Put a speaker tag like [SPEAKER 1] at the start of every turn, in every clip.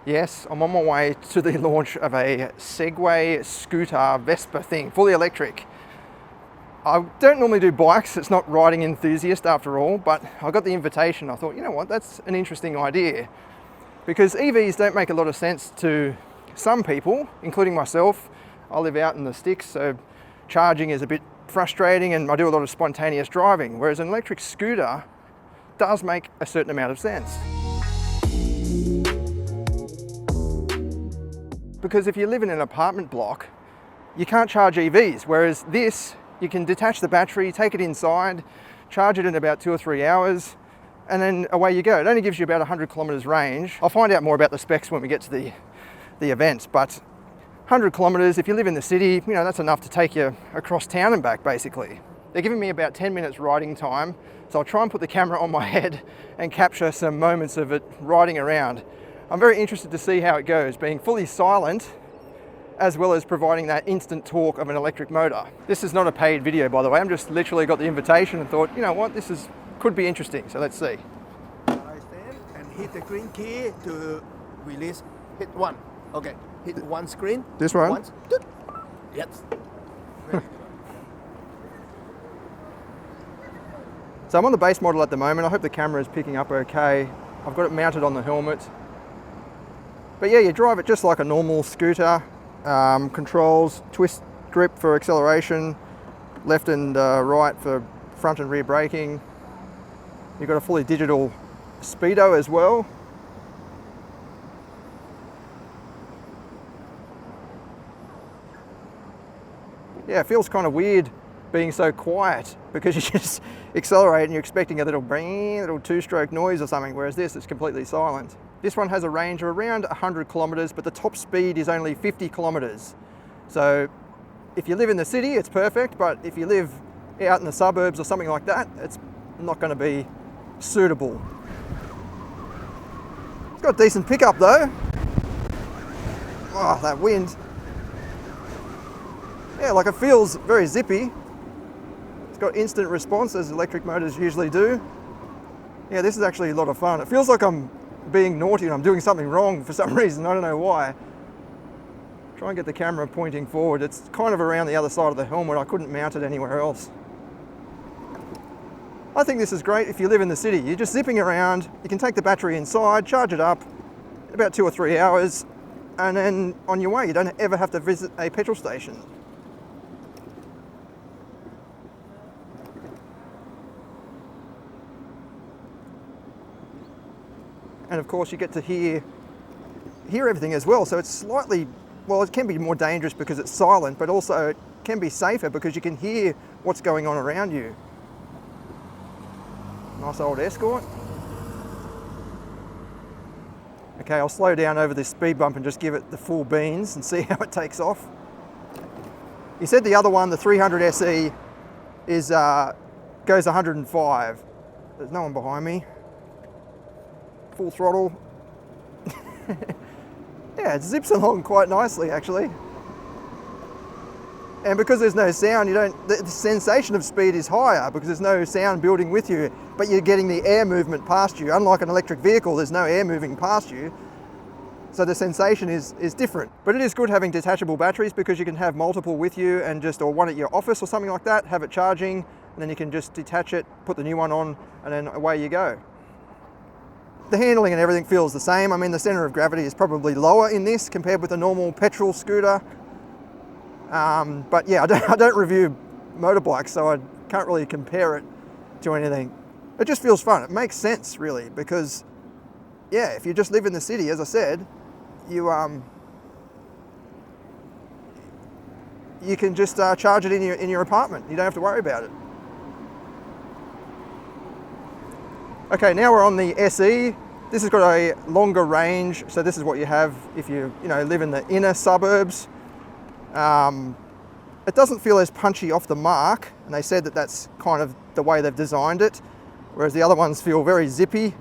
[SPEAKER 1] Yes, I'm on my way to the launch of a Segway scooter Vespa thing, fully electric. I don't normally do bikes, it's not riding enthusiast after all, but I got the invitation. I thought, you know what, that's an interesting idea. Because EVs don't make a lot of sense to some people, including myself. I live out in the sticks, so charging is a bit frustrating and I do a lot of spontaneous driving, whereas an electric scooter does make a certain amount of sense. Because if you live in an apartment block, you can't charge EVs, whereas this, you can detach the battery, take it inside, charge it in about 2 or 3 hours, and then away you go. It only gives you about 100 kilometers range. I'll find out more about the specs when we get to the events, but 100 kilometers, if you live in the city, you know, that's enough to take you across town and back, basically. They're giving me about 10 minutes riding time, so I'll try and put the camera on my head and capture some moments of it riding around. I'm very interested to see how it goes, being fully silent, as well as providing that instant torque of an electric motor. This is not a paid video, by the way. I'm just literally got the invitation and thought, you know what, this could be interesting, so let's see.
[SPEAKER 2] I stand and hit the green key to release. Hit one. Okay. Hit one screen.
[SPEAKER 1] This one?
[SPEAKER 2] Once. Yes.
[SPEAKER 1] So I'm on the base model at the moment. I hope the camera is picking up okay. I've got it mounted on the helmet. But yeah, you drive it just like a normal scooter. Controls, twist grip for acceleration, left and right for front and rear braking. You've got a fully digital speedo as well. Yeah, it feels kind of weird being so quiet because you just accelerate and you're expecting a little bing, little two-stroke noise or something, whereas this is completely silent. This one has a range of around 100 kilometers, but the top speed is only 50 kilometers. So if you live in the city, it's perfect, but if you live out in the suburbs or something like that, it's not going to be suitable. It's got decent pickup though. Oh, that wind. Yeah, like it feels very zippy. It's got instant response as electric motors usually do. Yeah, this is actually a lot of fun. It feels like I'm being naughty and I'm doing something wrong for some reason, I don't know why. Try and get the camera pointing forward. It's kind of around the other side of the helmet. I couldn't mount it anywhere else. I think this is great if you live in the city. You're just zipping around, you can take the battery inside, charge it up in about 2 or 3 hours, and then on your way. You don't ever have to visit a petrol station. And of course you get to hear everything as well. So it's slightly, well, it can be more dangerous because it's silent, but also it can be safer because you can hear what's going on around you. Nice old Escort. Okay, I'll slow down over this speed bump and just give it the full beans and see how it takes off. He said the other one, the 300SE, goes 105. There's no one behind me. Full throttle. Yeah, it zips along quite nicely actually. And because there's no sound, the sensation of speed is higher because there's no sound building with you, but you're getting the air movement past you. Unlike an electric vehicle, there's no air moving past you. So the sensation is different. But it is good having detachable batteries because you can have multiple with you and or one at your office or something like that, have it charging, and then you can just detach it, put the new one on, and then away you go. The handling and everything feels the same. I mean, the center of gravity is probably lower in this compared with a normal petrol scooter. But yeah, I don't review motorbikes, so I can't really compare it to anything. It just feels fun. It makes sense, really, because yeah, if you just live in the city, as I said, you can just charge it in your apartment. You don't have to worry about it. Okay, now we're on the SE. This has got a longer range, so this is what you have if you live in the inner suburbs. It doesn't feel as punchy off the mark, and they said that that's kind of the way they've designed it, whereas the other ones feel very zippy.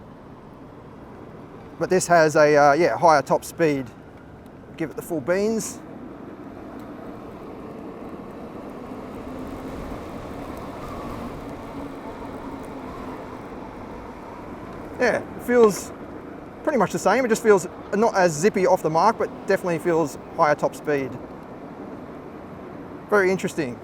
[SPEAKER 1] But this has a higher top speed. Give it the full beans. Yeah, it feels pretty much the same. It just feels not as zippy off the mark, but definitely feels higher top speed. Very interesting.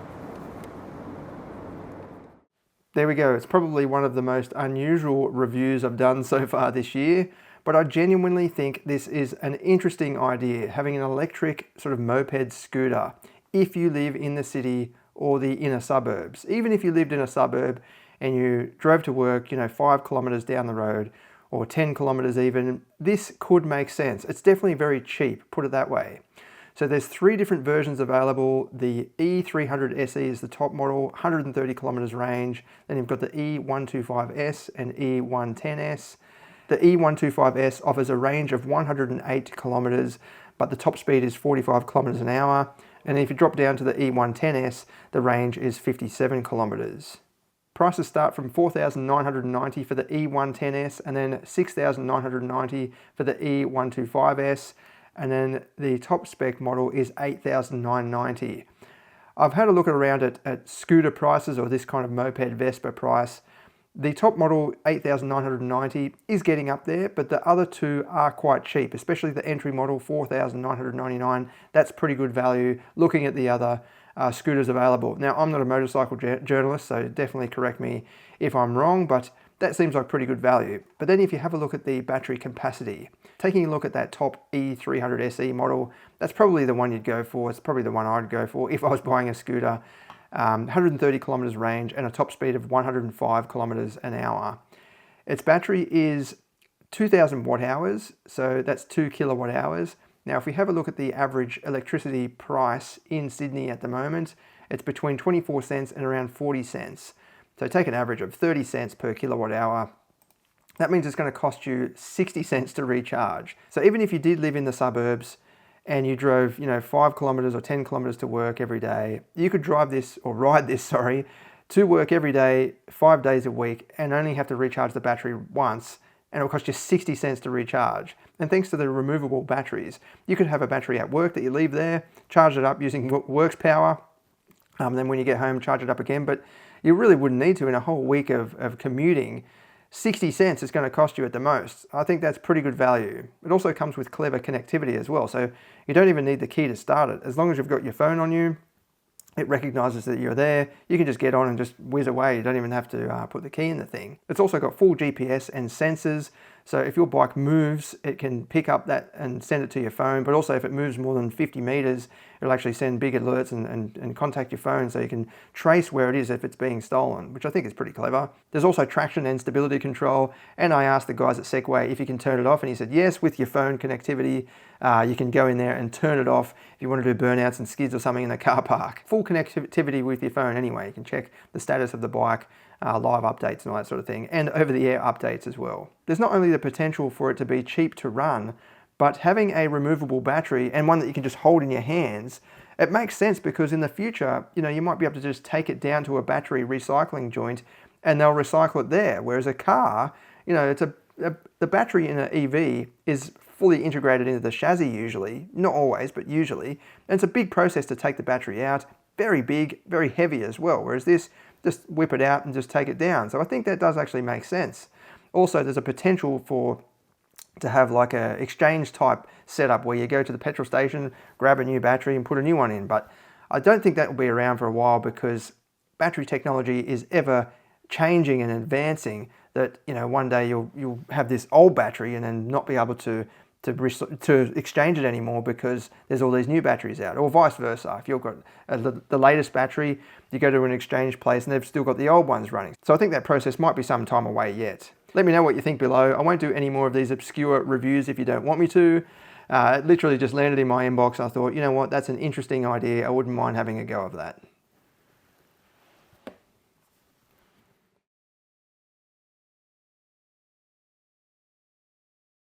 [SPEAKER 1] There we go. It's probably one of the most unusual reviews I've done so far this year, but I genuinely think this is an interesting idea, having an electric sort of moped scooter if you live in the city or the inner suburbs. Even if you lived in a suburb and you drove to work, 5 kilometers down the road or 10 kilometers even, this could make sense. It's definitely very cheap, put it that way. So there's 3 different versions available. The E300SE is the top model, 130 kilometers range. Then you've got the E125S and E110S. The E125S offers a range of 108 kilometers, but the top speed is 45 kilometers an hour. And if you drop down to the E110S, the range is 57 kilometers. Prices start from $4,990 for the E110S and then $6,990 for the E125S. And then the top spec model is $8,990. I've had a look around at scooter prices or this kind of moped Vespa price. The top model, $8,990, is getting up there, but the other 2 are quite cheap, especially the entry model, $4,999. That's pretty good value looking at the other scooters available. Now, I'm not a motorcycle journalist, so definitely correct me if I'm wrong, but that seems like pretty good value. But then if you have a look at the battery capacity, taking a look at that top E300SE model, that's probably the one you'd go for. It's probably the one I'd go for if I was buying a scooter. 130 kilometers range and a top speed of 105 kilometers an hour. Its battery is 2000 watt hours, so that's 2 kilowatt hours. Now, if we have a look at the average electricity price in Sydney at the moment, it's between 24 cents and around 40 cents. So take an average of 30 cents per kilowatt hour. That means it's going to cost you 60 cents to recharge. So even if you did live in the suburbs and you drove, 5 kilometers or 10 kilometers to work every day, you could drive this or ride this, to work every day, 5 days a week, and only have to recharge the battery once, and it'll cost you 60 cents to recharge. And thanks to the removable batteries, you could have a battery at work that you leave there, charge it up using works power, then when you get home, charge it up again, but you really wouldn't need to in a whole week of commuting. 60 cents is going to cost you at the most. I think that's pretty good value. It also comes with clever connectivity as well, so you don't even need the key to start it. As long as you've got your phone on you, it recognizes that you're there. You can just get on and just whiz away. You don't even have to put the key in the thing. It's also got full GPS and sensors. So if your bike moves, it can pick up that and send it to your phone. But also if it moves more than 50 meters, it'll actually send big alerts and contact your phone so you can trace where it is if it's being stolen, which I think is pretty clever. There's also traction and stability control. And I asked the guys at Segway if you can turn it off. And he said, yes, with your phone connectivity, you can go in there and turn it off if you want to do burnouts and skids or something in the car park. Full connectivity with your phone anyway. You can check the status of the bike, live updates and all that sort of thing, and over-the-air updates as well. There's not only the potential for it to be cheap to run, but having a removable battery and one that you can just hold in your hands, it makes sense because in the future, you might be able to just take it down to a battery recycling joint and they'll recycle it there. Whereas a car, the battery in an EV is fully integrated into the chassis usually, not always, but usually. And it's a big process to take the battery out, very big, very heavy as well. Whereas this, just whip it out and just take it down. So I think that does actually make sense. Also, there's a potential to have like a exchange type setup where you go to the petrol station, grab a new battery and put a new one in. But I don't think that will be around for a while because battery technology is ever changing and advancing that, one day you'll have this old battery and then not be able to exchange it anymore because there's all these new batteries out, or vice versa. If you've got the latest battery, you go to an exchange place and they've still got the old ones running. So I think that process might be some time away yet. Let me know what you think below. I won't do any more of these obscure reviews if you don't want me to. It literally just landed in my inbox and I thought, you know what, that's an interesting idea. I wouldn't mind having a go of that.